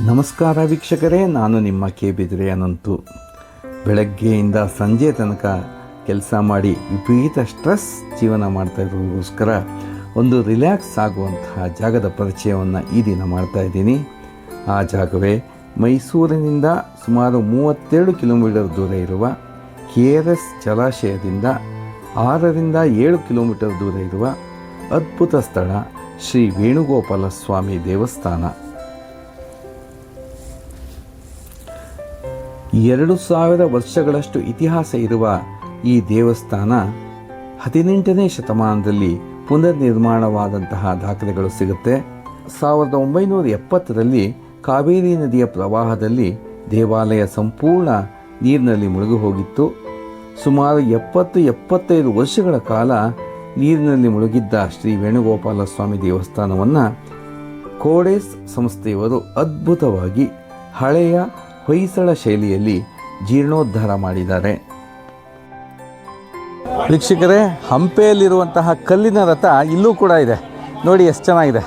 ನಮಸ್ಕಾರ ವೀಕ್ಷಕರೇ, ನಾನು ನಿಮ್ಮ ಕೆ.ಬಿದ್ರೆ ಅನಂತು. ಬೆಳಗ್ಗೆಯಿಂದ ಸಂಜೆ ತನಕ ಕೆಲಸ ಮಾಡಿ ವಿಪರೀತ ಸ್ಟ್ರೆಸ್ ಜೀವನ ಮಾಡ್ತಾ ಇರೋದಕ್ಕೋಸ್ಕರ ಒಂದು ರಿಲ್ಯಾಕ್ಸ್ ಆಗುವಂತಹ ಜಾಗದ ಪರಿಚಯವನ್ನು ಈ ದಿನ ಮಾಡ್ತಾ ಇದ್ದೀನಿ. ಆ ಜಾಗವೇ ಮೈಸೂರಿನಿಂದ ಸುಮಾರು 32 ಕಿಲೋಮೀಟರ್ ದೂರ ಇರುವ KRS ಜಲಾಶಯದಿಂದ 6ರಿಂದ 7 ಕಿಲೋಮೀಟರ್ ದೂರ ಇರುವ ಅದ್ಭುತ ಸ್ಥಳ ಶ್ರೀ ವೇಣುಗೋಪಾಲ ಸ್ವಾಮಿ ದೇವಸ್ಥಾನ. 2000 ವರ್ಷಗಳಷ್ಟು ಇತಿಹಾಸ ಇರುವ ಈ ದೇವಸ್ಥಾನ 18ನೇ ಶತಮಾನದಲ್ಲಿ ಪುನರ್ ನಿರ್ಮಾಣವಾದಂತಹ ದಾಖಲೆಗಳು ಸಿಗುತ್ತೆ. 1970ರಲ್ಲಿ ಕಾವೇರಿ ನದಿಯ ಪ್ರವಾಹದಲ್ಲಿ ದೇವಾಲಯ ಸಂಪೂರ್ಣ ನೀರಿನಲ್ಲಿ ಮುಳುಗಿ ಹೋಗಿತ್ತು. ಸುಮಾರು 70-75 ವರ್ಷಗಳ ಕಾಲ ನೀರಿನಲ್ಲಿ ಮುಳುಗಿದ್ದ ಶ್ರೀ ವೇಣುಗೋಪಾಲ ಸ್ವಾಮಿ ದೇವಸ್ಥಾನವನ್ನು ಕೋಡೆಸ್ ಸಂಸ್ಥೆಯವರು ಅದ್ಭುತವಾಗಿ ಹಳೆಯ ಹೊಯ್ಸಳ ಶೈಲಿಯಲ್ಲಿ ಜೀರ್ಣೋದ್ಧಾರ ಮಾಡಿದ್ದಾರೆ. ವೀಕ್ಷಕರೇ, ಹಂಪೆಯಲ್ಲಿರುವಂತಹ ಕಲ್ಲಿನ ರಥ ಇಲ್ಲೂ ಕೂಡ ಇದೆ. ನೋಡಿ ಎಷ್ಟು ಚೆನ್ನಾಗಿದೆ.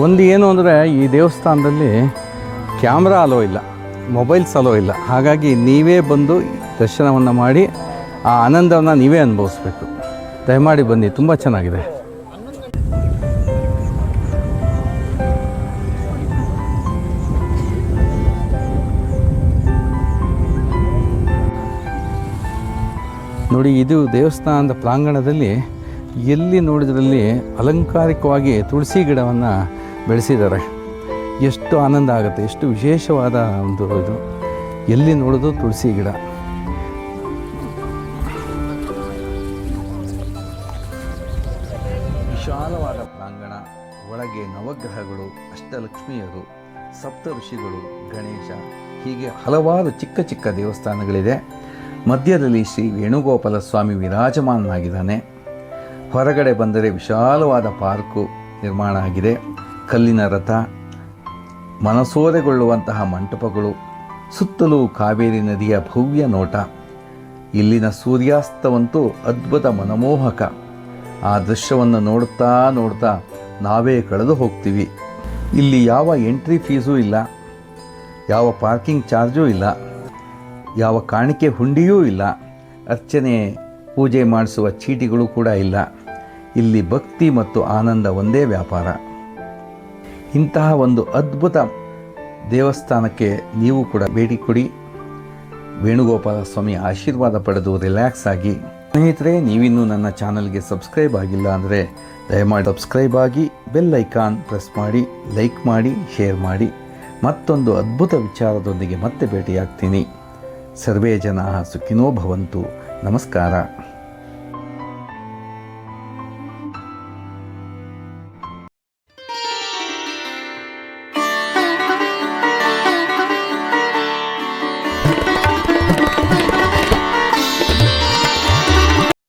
ಒಂದು ಏನು ಅಂದರೆ, ಈ ದೇವಸ್ಥಾನದಲ್ಲಿ ಕ್ಯಾಮ್ರಾ ಅಲೋ ಇಲ್ಲ, ಮೊಬೈಲ್ಸ್ ಅಲೋ ಇಲ್ಲ. ಹಾಗಾಗಿ ನೀವೇ ಬಂದು ದರ್ಶನವನ್ನು ಮಾಡಿ ಆ ಆನಂದವನ್ನು ನೀವೇ ಅನುಭವಿಸ್ಬೇಕು. ದಯಮಾಡಿ ಬನ್ನಿ, ತುಂಬ ಚೆನ್ನಾಗಿದೆ. ನೋಡಿ, ಇದು ದೇವಸ್ಥಾನದ ಪ್ರಾಂಗಣದಲ್ಲಿ ಎಲ್ಲಿ ನೋಡಿದ್ರಲ್ಲಿ ಅಲಂಕಾರಿಕವಾಗಿ ತುಳಸಿ ಗಿಡವನ್ನು ಬೆಳೆಸಿದ್ದಾರೆ. ಎಷ್ಟು ಆನಂದ ಆಗುತ್ತೆ, ಎಷ್ಟು ವಿಶೇಷವಾದ ಒಂದು ಇದು. ಎಲ್ಲಿ ನೋಡೋದು ತುಳಸಿ ಗಿಡ. ವಿಶಾಲವಾದ ಪ್ರಾಂಗಣ, ಒಳಗೆ ನವಗ್ರಹಗಳು, ಅಷ್ಟಲಕ್ಷ್ಮಿಯರು, ಸಪ್ತ ಋಷಿಗಳು, ಗಣೇಶ, ಹೀಗೆ ಹಲವಾರು ಚಿಕ್ಕ ಚಿಕ್ಕ ದೇವಸ್ಥಾನಗಳಿದೆ. ಮಧ್ಯದಲ್ಲಿ ಶ್ರೀ ವೇಣುಗೋಪಾಲ ಸ್ವಾಮಿ ವಿರಾಜಮಾನನಾಗಿದ್ದಾನೆ. ಹೊರಗಡೆ ಬಂದರೆ ವಿಶಾಲವಾದ ಪಾರ್ಕು ನಿರ್ಮಾಣ ಆಗಿದೆ. ಕಲ್ಲಿನ ರಥ, ಮನಸೋರೆಗೊಳ್ಳುವಂತಹ ಮಂಟಪಗಳು, ಸುತ್ತಲೂ ಕಾವೇರಿ ನದಿಯ ಭವ್ಯ ನೋಟ. ಇಲ್ಲಿನ ಸೂರ್ಯಾಸ್ತವಂತೂ ಅದ್ಭುತ ಮನಮೋಹಕ. ಆ ದೃಶ್ಯವನ್ನು ನೋಡುತ್ತಾ ನೋಡ್ತಾ ನಾವೇ ಕಳೆದು ಹೋಗ್ತೀವಿ. ಇಲ್ಲಿ ಯಾವ ಎಂಟ್ರಿ ಫೀಸೂ ಇಲ್ಲ, ಯಾವ ಪಾರ್ಕಿಂಗ್ ಚಾರ್ಜೂ ಇಲ್ಲ, ಯಾವ ಕಾಣಿಕೆ ಹುಂಡಿಯೂ ಇಲ್ಲ, ಅರ್ಚನೆ ಪೂಜೆ ಮಾಡಿಸುವ ಚೀಟಿಗಳು ಕೂಡ ಇಲ್ಲ. ಇಲ್ಲಿ ಭಕ್ತಿ ಮತ್ತು ಆನಂದ ಒಂದೇ ವ್ಯಾಪಾರ. ಇಂತಹ ಒಂದು ಅದ್ಭುತ ದೇವಸ್ಥಾನಕ್ಕೆ ನೀವು ಕೂಡ ಭೇಟಿ ಕೊಡಿ. ವೇಣುಗೋಪಾಲ ಸ್ವಾಮಿ ಆಶೀರ್ವಾದ ಪಡೆದು ರಿಲ್ಯಾಕ್ಸ್ ಆಗಿ. ಸ್ನೇಹಿತರೆ, ನೀವಿನ್ನೂ ನನ್ನ ಚಾನಲ್ಗೆ ಸಬ್ಸ್ಕ್ರೈಬ್ ಆಗಿಲ್ಲ ಅಂದರೆ ದಯಮಾಡಿ ಸಬ್ಸ್ಕ್ರೈಬ್ ಆಗಿ, ಬೆಲ್ ಐಕಾನ್ ಪ್ರೆಸ್ ಮಾಡಿ, ಲೈಕ್ ಮಾಡಿ, ಶೇರ್ ಮಾಡಿ. ಮತ್ತೊಂದು ಅದ್ಭುತ ವಿಚಾರದೊಂದಿಗೆ ಮತ್ತೆ ಭೇಟಿಯಾಗ್ತೀನಿ. ಸರ್ವೇ ಜನಾಃ ಸುಖಿನೋ ಭವಂತು. ನಮಸ್ಕಾರ.